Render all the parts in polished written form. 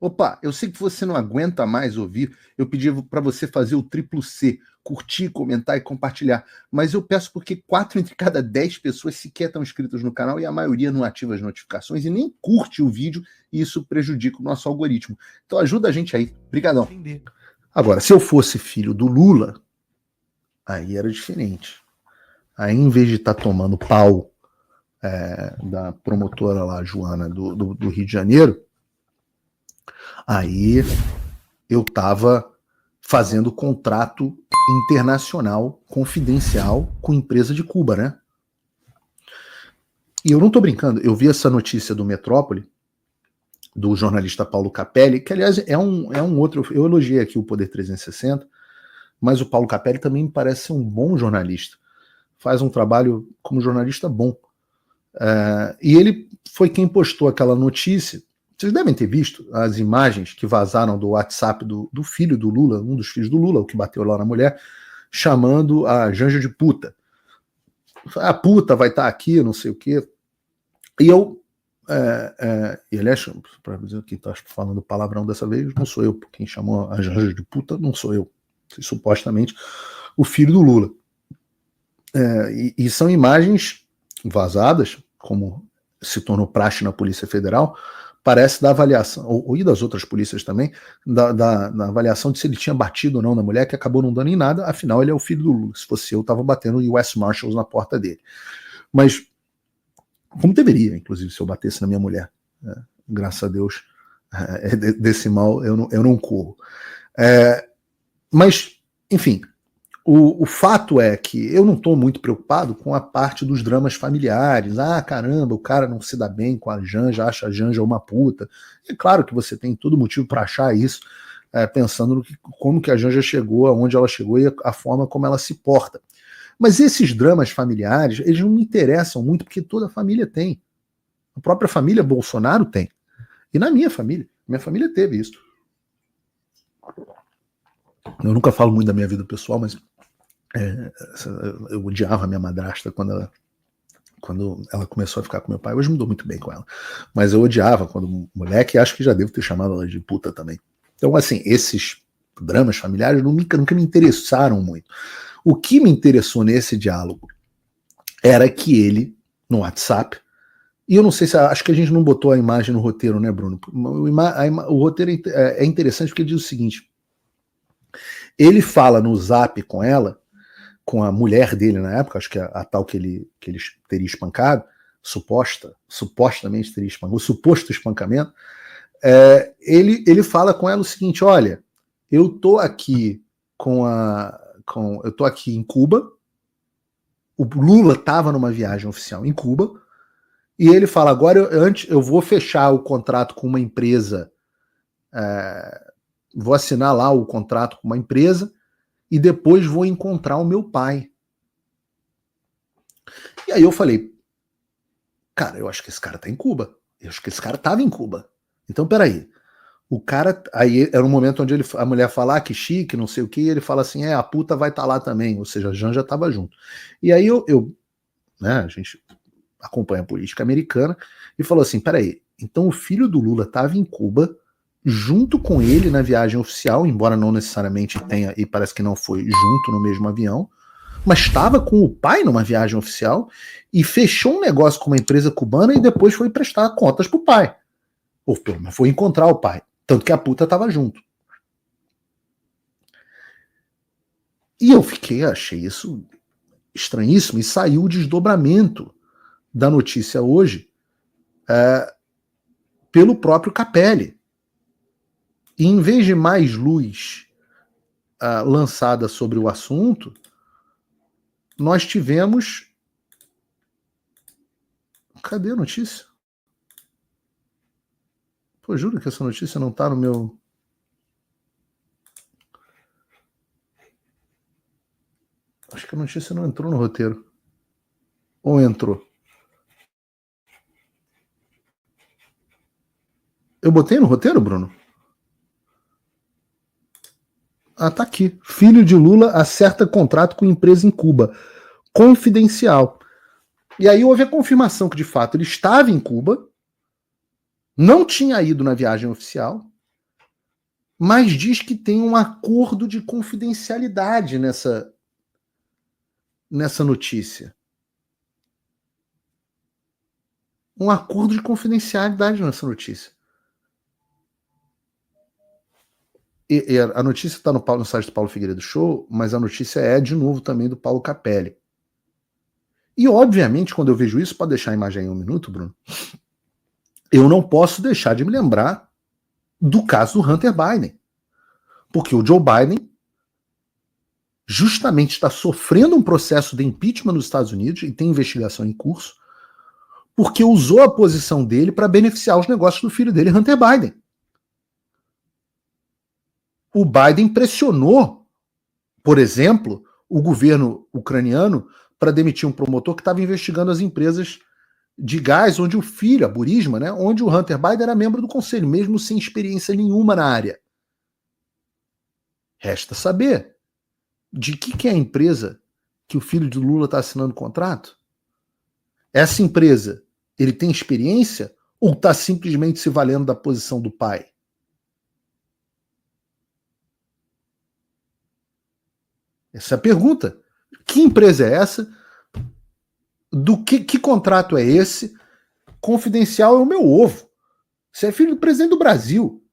Opa, eu sei que você não aguenta mais ouvir. Eu pedi para você fazer o triplo C, curtir, comentar e compartilhar. Mas eu peço porque 4 entre cada 10 pessoas sequer estão inscritas no canal e a maioria não ativa as notificações e nem curte o vídeo, e isso prejudica o nosso algoritmo. Então ajuda a gente aí. Obrigadão. Agora, se eu fosse filho do Lula, aí era diferente. Aí, em vez de estar tomando pau da promotora lá, Joana, do Rio de Janeiro, aí eu estava fazendo contrato internacional confidencial com empresa de Cuba, né? E eu não estou brincando, eu vi essa notícia do Metrópole, do jornalista Paulo Capelli, que aliás é um outro, eu elogiei aqui o Poder 360, mas o Paulo Capelli também me parece ser um bom jornalista, faz um trabalho como jornalista bom. E ele foi quem postou aquela notícia. Vocês devem ter visto as imagens que vazaram do WhatsApp do filho do Lula, um dos filhos do Lula, o que bateu lá na mulher, chamando a Janja de puta. A puta vai estar aqui, não sei o quê. E eu, aliás, para dizer que está falando palavrão dessa vez, não sou eu. Quem chamou a Janja de puta não sou eu. Supostamente o filho do Lula. E são imagens vazadas, como se tornou praxe na Polícia Federal, parece da avaliação, e das outras polícias também, da avaliação de se ele tinha batido ou não na mulher, que acabou não dando em nada, afinal ele é o filho do Lula. Se fosse eu estava batendo o US Marshals na porta dele. Mas, como deveria, inclusive, se eu batesse na minha mulher. Graças a Deus, desse mal eu não corro. Mas, enfim, o fato é que eu não estou muito preocupado com a parte dos dramas familiares. Ah, caramba, o cara não se dá bem com a Janja, acha a Janja uma puta. É claro que você tem todo motivo para achar isso, pensando no como que a Janja chegou, aonde ela chegou e a forma como ela se porta. Mas esses dramas familiares, eles não me interessam muito, porque toda família tem. A própria família Bolsonaro tem. E na minha família teve isso. Eu nunca falo muito da minha vida pessoal, mas eu odiava a minha madrasta quando ela começou a ficar com meu pai. Hoje me dou muito bem com ela. Mas eu odiava quando moleque, acho que já devo ter chamado ela de puta também. Então, assim, esses dramas familiares nunca me interessaram muito. O que me interessou nesse diálogo era que ele, no WhatsApp, e eu não sei se, acho que a gente não botou a imagem no roteiro, né, Bruno? O roteiro é interessante porque ele diz o seguinte: ele fala no Zap com ela, com a mulher dele na época, acho que a tal que ele teria espancado, supostamente teria espancado, o suposto espancamento, ele fala com ela o seguinte: olha, eu tô aqui eu tô aqui em Cuba, o Lula estava numa viagem oficial em Cuba, e ele fala, agora eu vou fechar o contrato com uma empresa, vou assinar lá o contrato com uma empresa, e depois vou encontrar o meu pai. E aí eu falei, cara, eu acho que esse cara tá em Cuba. Eu acho que esse cara tava em Cuba. Então, peraí. O cara, aí era um momento onde a mulher fala, que chique, não sei o que, e ele fala assim, a puta vai estar lá também, ou seja, a Janja tava junto. E aí a gente acompanha a política americana, e falou assim, peraí, então o filho do Lula tava em Cuba, junto com ele na viagem oficial, embora não necessariamente tenha, e parece que não foi junto no mesmo avião, mas estava com o pai numa viagem oficial e fechou um negócio com uma empresa cubana e depois foi prestar contas pro pai. Ou pelo menos foi encontrar o pai. Tanto que a puta estava junto. E eu achei isso estranhíssimo, e saiu o desdobramento da notícia hoje pelo próprio Capelli. E em vez de mais luz lançada sobre o assunto, nós tivemos... Cadê a notícia? Pô, juro que essa notícia não está no meu... Acho que a notícia não entrou no roteiro. Ou entrou? Eu botei no roteiro, Bruno? Tá aqui. Filho de Lula acerta contrato com empresa em Cuba. Confidencial. E aí houve a confirmação que, de fato, ele estava em Cuba, não tinha ido na viagem oficial, mas diz que tem um acordo de confidencialidade nessa notícia. Um acordo de confidencialidade nessa notícia. E a notícia está no site do Paulo Figueiredo Show, mas a notícia é, de novo, também do Paulo Capelli. E, obviamente, quando eu vejo isso, pode deixar a imagem aí um minuto, Bruno, eu não posso deixar de me lembrar do caso do Hunter Biden. Porque o Joe Biden justamente está sofrendo um processo de impeachment nos Estados Unidos e tem investigação em curso, porque usou a posição dele para beneficiar os negócios do filho dele, Hunter Biden. O Biden pressionou, por exemplo, o governo ucraniano para demitir um promotor que estava investigando as empresas de gás, onde o filho, a Burisma, né, onde o Hunter Biden era membro do conselho, mesmo sem experiência nenhuma na área. Resta saber de que é a empresa que o filho de Lula está assinando contrato. Essa empresa, ele tem experiência ou está simplesmente se valendo da posição do pai? Essa é a pergunta. Que empresa é essa? Do que contrato é esse? Confidencial é o meu ovo. Você é filho do presidente do Brasil.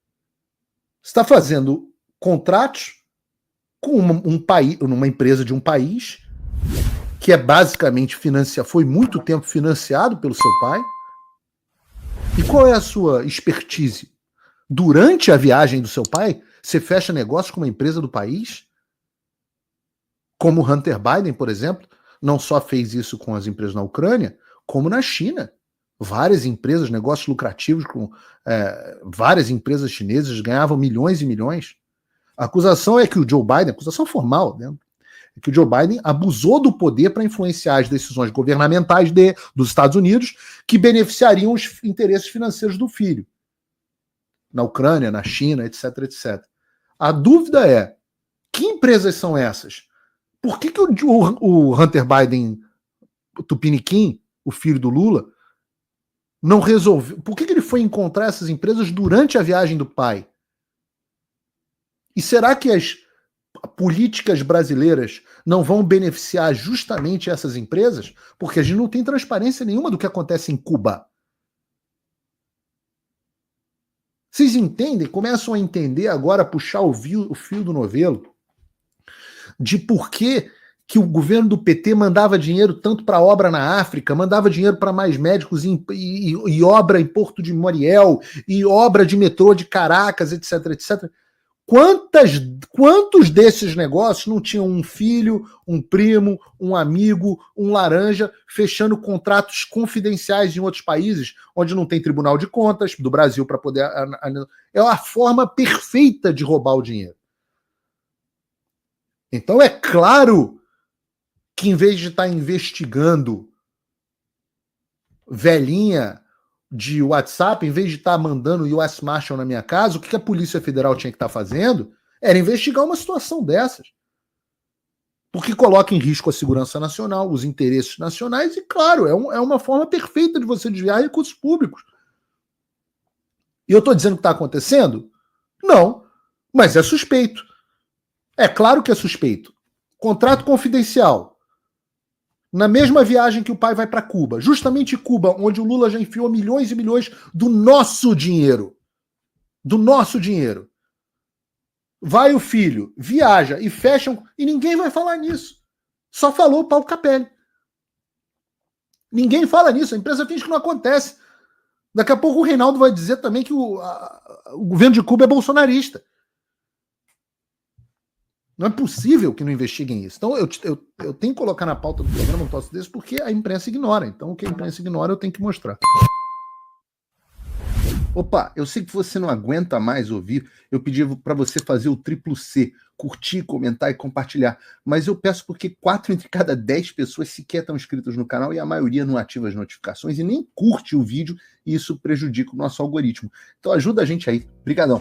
Você está fazendo contratos com uma empresa de um país que é basicamente foi muito tempo financiado pelo seu pai. E qual é a sua expertise? Durante a viagem do seu pai, você fecha negócio com uma empresa do país? Como Hunter Biden, por exemplo, não só fez isso com as empresas na Ucrânia, como na China. Várias empresas, negócios lucrativos com várias empresas chinesas ganhavam milhões e milhões. A acusação é que o Joe Biden, acusação formal, né, é que o Joe Biden abusou do poder para influenciar as decisões governamentais dos Estados Unidos que beneficiariam os interesses financeiros do filho. Na Ucrânia, na China, etc, etc. A dúvida é, que empresas são essas? Por que o Hunter Biden, o Tupiniquim, o filho do Lula, não resolveu? Por que ele foi encontrar essas empresas durante a viagem do pai? E será que as políticas brasileiras não vão beneficiar justamente essas empresas? Porque a gente não tem transparência nenhuma do que acontece em Cuba. Vocês entendem? Começam a entender agora, puxar o fio do novelo, de por que o governo do PT mandava dinheiro tanto para obra na África, mandava dinheiro para mais médicos e obra em Porto de Moriel, e obra de metrô de Caracas, etc, etc. Quantos desses negócios não tinham um filho, um primo, um amigo, um laranja, fechando contratos confidenciais em outros países, onde não tem Tribunal de Contas do Brasil para poder... É a forma perfeita de roubar o dinheiro. Então é claro que, em vez de estar investigando velhinha de WhatsApp, em vez de estar mandando o US Marshal na minha casa, o que a Polícia Federal tinha que estar fazendo era investigar uma situação dessas. Porque coloca em risco a segurança nacional, os interesses nacionais, e, claro, é uma forma perfeita de você desviar recursos públicos. E eu estou dizendo que está acontecendo? Não, mas é suspeito. É claro que é suspeito. Contrato confidencial. Na mesma viagem que o pai vai para Cuba, justamente Cuba, onde o Lula já enfiou milhões e milhões do nosso dinheiro. Do nosso dinheiro. Vai o filho, viaja e fecham, e ninguém vai falar nisso. Só falou o Paulo Capelli. Ninguém fala nisso, a empresa finge que não acontece. Daqui a pouco o Reinaldo vai dizer também que o governo de Cuba é bolsonarista. Não é possível que não investiguem isso. Então, eu tenho que colocar na pauta do programa um troço desse, porque a imprensa ignora. Então, o que a imprensa ignora, eu tenho que mostrar. Opa, eu sei que você não aguenta mais ouvir. Eu pedi para você fazer o triplo C, curtir, comentar e compartilhar. Mas eu peço porque 4 entre cada 10 pessoas sequer estão inscritas no canal e a maioria não ativa as notificações e nem curte o vídeo, e isso prejudica o nosso algoritmo. Então ajuda a gente aí. Obrigadão.